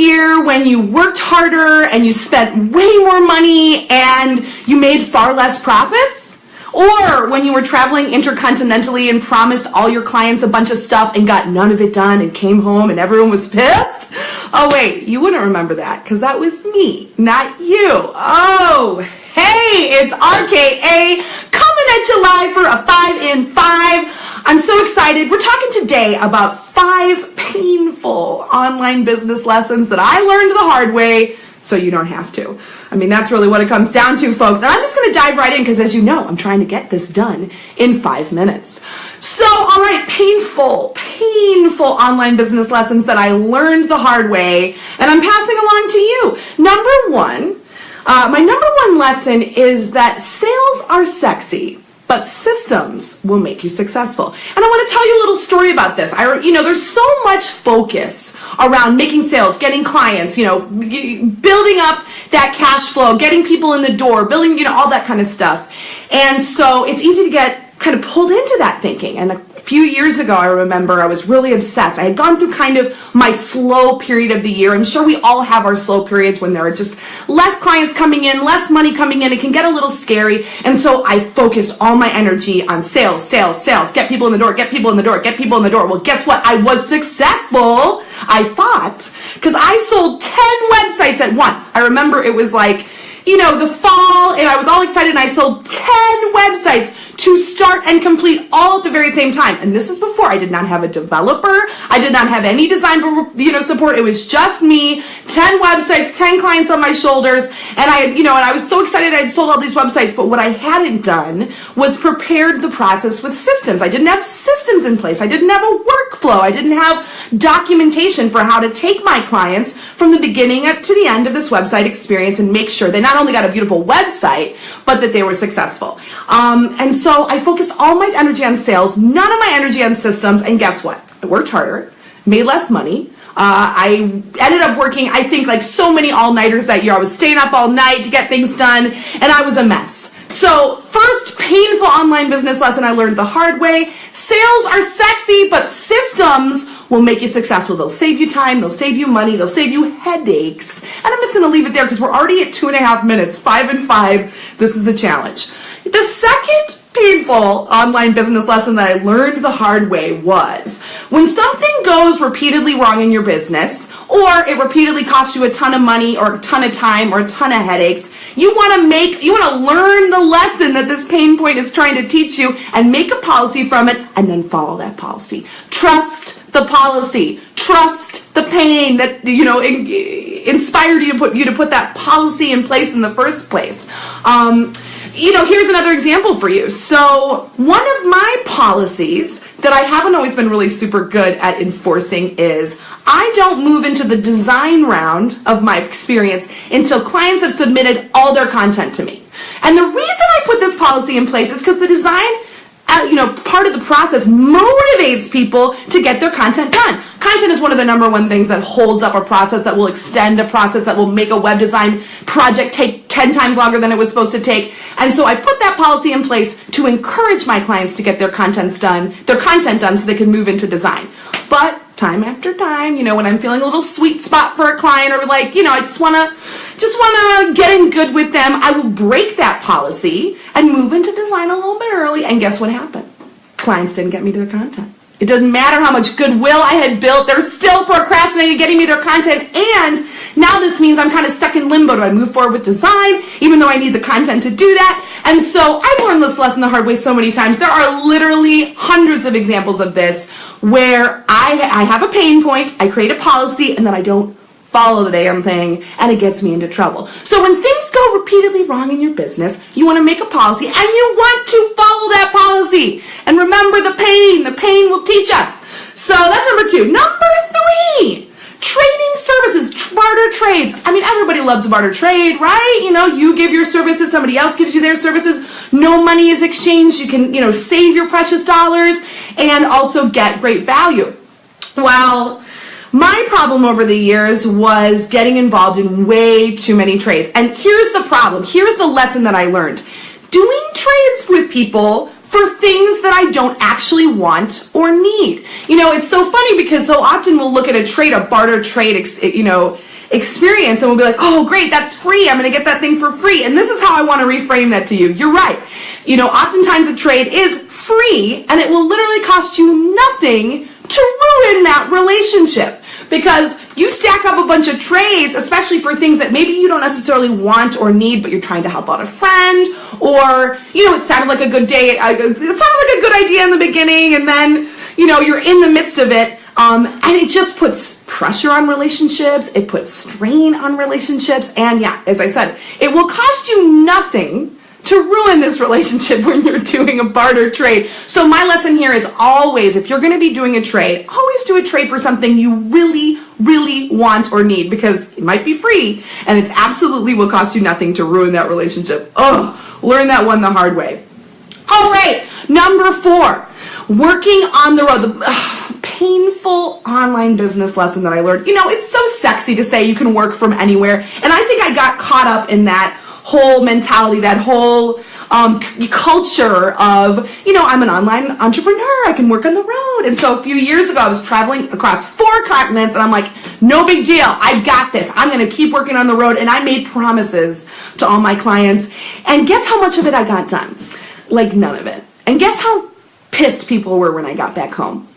year when you worked harder and you spent way more money and you made far less profits? Or when you were traveling intercontinentally and promised all your clients a bunch of stuff and got none of it done and came home and everyone was pissed? Oh wait, you wouldn't remember that because that was me, not you. Oh, hey, it's RKA coming at you live for a 5 in 5. I'm so excited. We're talking today about 5 painful online business lessons that I learned the hard way so you don't have to. I mean, that's really what it comes down to, folks. And I'm just going to dive right in because, as you know, I'm trying to get this done in 5 minutes. So, all right, painful online business lessons that I learned the hard way, and I'm passing along to you. My number one lesson is that sales are sexy, but systems will make you successful. And I want to tell you a little story about this. There's so much focus around making sales, getting clients, building up that cash flow, getting people in the door, building, all that kind of stuff. And so it's easy to get kind of pulled into that thinking. And a few years ago, I remember I was really obsessed. I had gone through kind of my slow period of the year. I'm sure we all have our slow periods when there are just less clients coming in, less money coming in. It can get a little scary. And so I focused all my energy on sales, get people in the door, get people in the door, get people in the door. Well, guess what? I was successful, I thought, because I sold 10 websites at once. I remember it was like, the fall, and I was all excited, and I sold 10 websites to start and complete all at the very same time. And this is before I did not have a developer. I did not have any design, support. It was just me, 10 websites, 10 clients on my shoulders. And I was so excited I had sold all these websites. But what I hadn't done was prepared the process with systems. I didn't have systems in place. I didn't have a workflow. I didn't have documentation for how to take my clients from the beginning to the end of this website experience and make sure they not only got a beautiful website, but that they were successful. And so I focused all my energy on sales, none of my energy on systems, and guess what? I worked harder, made less money. I ended up working, I think, like so many all-nighters that year. I was staying up all night to get things done, and I was a mess. So first painful online business lesson I learned the hard way: sales are sexy, but systems will make you successful. They'll save you time, they'll save you money, they'll save you headaches. And I'm just going to leave it there because we're already at 2.5 minutes, 5 in 5. This is a challenge. The second painful online business lesson that I learned the hard way was when something goes repeatedly wrong in your business, or it repeatedly costs you a ton of money or a ton of time or a ton of headaches, you want to learn the lesson that this pain point is trying to teach you and make a policy from it and then follow that policy. Trust the policy. Trust the pain that inspired you to put that policy in place in the first place. Here's another example for you. So one of my policies that I haven't always been really super good at enforcing is I don't move into the design round of my experience until clients have submitted all their content to me. And the reason I put this policy in place is because the design part of the process motivates people to get their content done. Content is one of the number one things that holds up a process, that will extend a process, that will make a web design project take 10 times longer than it was supposed to take. And so I put that policy in place to encourage my clients to get their content done so they can move into design. But time after time, when I'm feeling a little sweet spot for a client, or I just want to get in good with them, I will break that policy and move into design a little bit early. And guess what happened? Clients didn't get me to their content. It doesn't matter how much goodwill I had built, they're still procrastinating getting me their content. And now this means I'm kind of stuck in limbo. Do I move forward with design, even though I need the content to do that? And so I've learned this lesson the hard way so many times. There are literally hundreds of examples of this where I have a pain point, I create a policy, and then I don't follow the damn thing, and it gets me into trouble. So when things go repeatedly wrong in your business, you want to make a policy, and you want to follow that policy. And remember the pain will teach us. So that's number 2. Number 3, trading services, barter trades. I mean, everybody loves a barter trade, right? You give your services, somebody else gives you their services. No money is exchanged. You can, save your precious dollars and also get great value. Well, my problem over the years was getting involved in way too many trades. And here's the problem. Here's the lesson that I learned. Doing trades with people for things that I don't actually want or need. It's so funny because so often we'll look at a trade, a barter trade, experience, and we'll be like, oh, great, that's free. I'm going to get that thing for free. And this is how I want to reframe that to you. You're right. Oftentimes a trade is free, and it will literally cost you nothing to ruin that relationship. Because you stack up a bunch of trades, especially for things that maybe you don't necessarily want or need, but you're trying to help out a friend, or, it sounded like a good day, it sounded like a good idea in the beginning, and then, you're in the midst of it, and it just puts pressure on relationships, it puts strain on relationships, and yeah, as I said, it will cost you nothing to ruin this relationship when you're doing a barter trade. So my lesson here is always, if you're going to be doing a trade, always do a trade for something you really, really want or need, because it might be free and it absolutely will cost you nothing to ruin that relationship. Learn that one the hard way. All right, number 4, working on the road. The painful online business lesson that I learned. It's so sexy to say you can work from anywhere, and I think I got caught up in that whole mentality, that whole culture of, I'm an online entrepreneur, I can work on the road. And so a few years ago, I was traveling across 4 continents, and I'm like, no big deal, I got this. I'm going to keep working on the road. And I made promises to all my clients. And guess how much of it I got done? Like none of it. And guess how pissed people were when I got back home?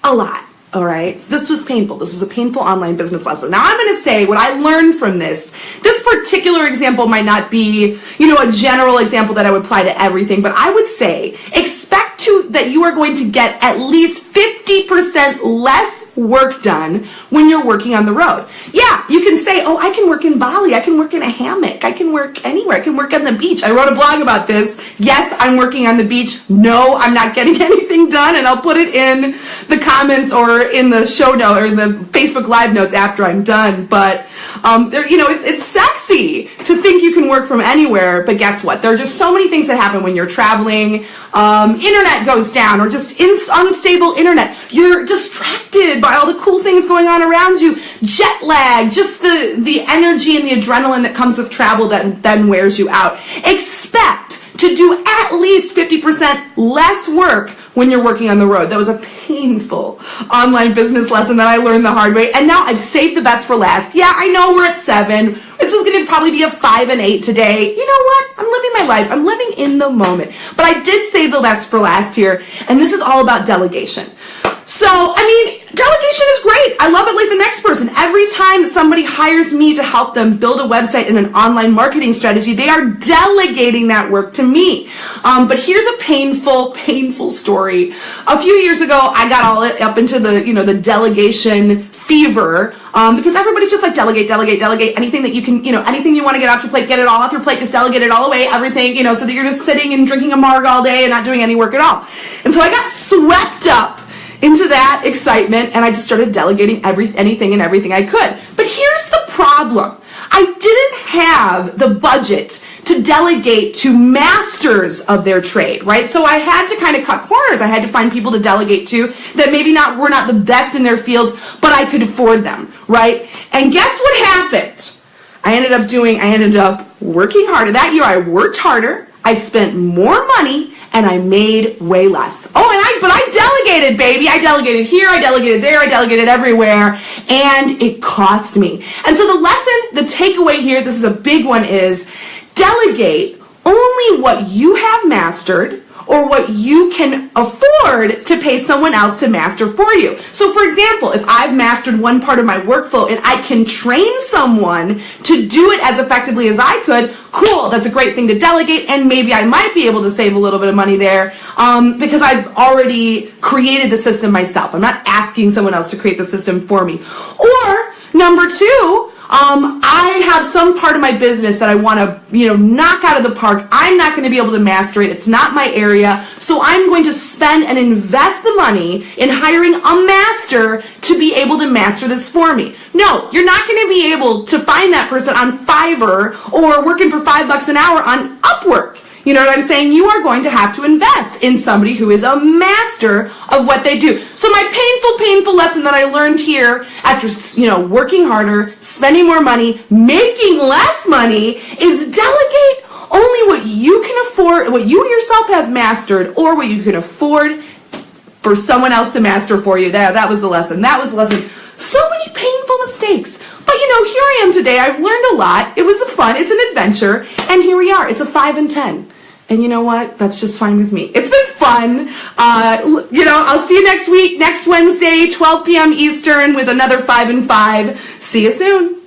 A lot. All right. This was painful. This was a painful online business lesson. Now I'm going to say what I learned from this. This particular example might not be, a general example that I would apply to everything, but I would say expect that you are going to get at least 50% less work done when you're working on the road. Yeah, you can say, I can work in Bali. I can work in a hammock. I can work anywhere. I can work on the beach. I wrote a blog about this. Yes, I'm working on the beach. No, I'm not getting anything done, and I'll put it in the comments or in the show note or in the Facebook Live notes after I'm done. But it's sexy to think you can work from anywhere, but guess what? There are just so many things that happen when you're traveling. Internet goes down, or just unstable internet. You're distracted by all the cool things going on around you. Jet lag, just the energy and the adrenaline that comes with travel that then wears you out. Expect to do at least 50% less work when you're working on the road. That was a painful online business lesson that I learned the hard way, and now I've saved the best for last. Yeah, I know we're at 7. This is going to probably be a 5 and 8 today. You know what? I'm living my life. I'm living in the moment. But I did save the best for last here, and this is all about delegation. So, delegation is great. I love it like the next person. Every time that somebody hires me to help them build a website and an online marketing strategy, they are delegating that work to me. But here's a painful story. A few years ago, I got all up into the delegation fever, because everybody's just like delegate. Anything that you can, anything you want to get off your plate, get it all off your plate, just delegate it all away, everything, so that you're just sitting and drinking a marg all day and not doing any work at all. And so I got swept up into that excitement, and I just started delegating anything and everything I could. But here's the problem. I didn't have the budget to delegate to masters of their trade, right? So I had to kind of cut corners. I had to find people to delegate to that maybe were not the best in their fields, but I could afford them, right? And guess what happened? I ended up working harder. That year I worked harder, I spent more money, and I made way less. But I delegated, baby. I delegated here, I delegated there, I delegated everywhere, and it cost me. And so the takeaway here, this is a big one, is delegate only what you have mastered or what you can afford to pay someone else to master for you. So for example, if I've mastered one part of my workflow and I can train someone to do it as effectively as I could, cool, that's a great thing to delegate, and maybe I might be able to save a little bit of money there because I've already created the system myself. I'm not asking someone else to create the system for me. Or number 2, I have some part of my business that I want to, knock out of the park. I'm not going to be able to master it. It's not my area. So I'm going to spend and invest the money in hiring a master to be able to master this for me. No, you're not going to be able to find that person on Fiverr or working for $5 an hour on Upwork. You know what I'm saying? You are going to have to invest in somebody who is a master of what they do. So my painful lesson that I learned here after, working harder, spending more money, making less money, is delegate only what you can afford, what you yourself have mastered, or what you can afford for someone else to master for you. That was the lesson. That was the lesson. So many painful mistakes. But here I am today. I've learned a lot. It was fun. It's an adventure. And here we are. It's a 5 and 10. And you know what? That's just fine with me. It's been fun. I'll see you next week, next Wednesday, 12 p.m. Eastern with another 5 and 5. See you soon.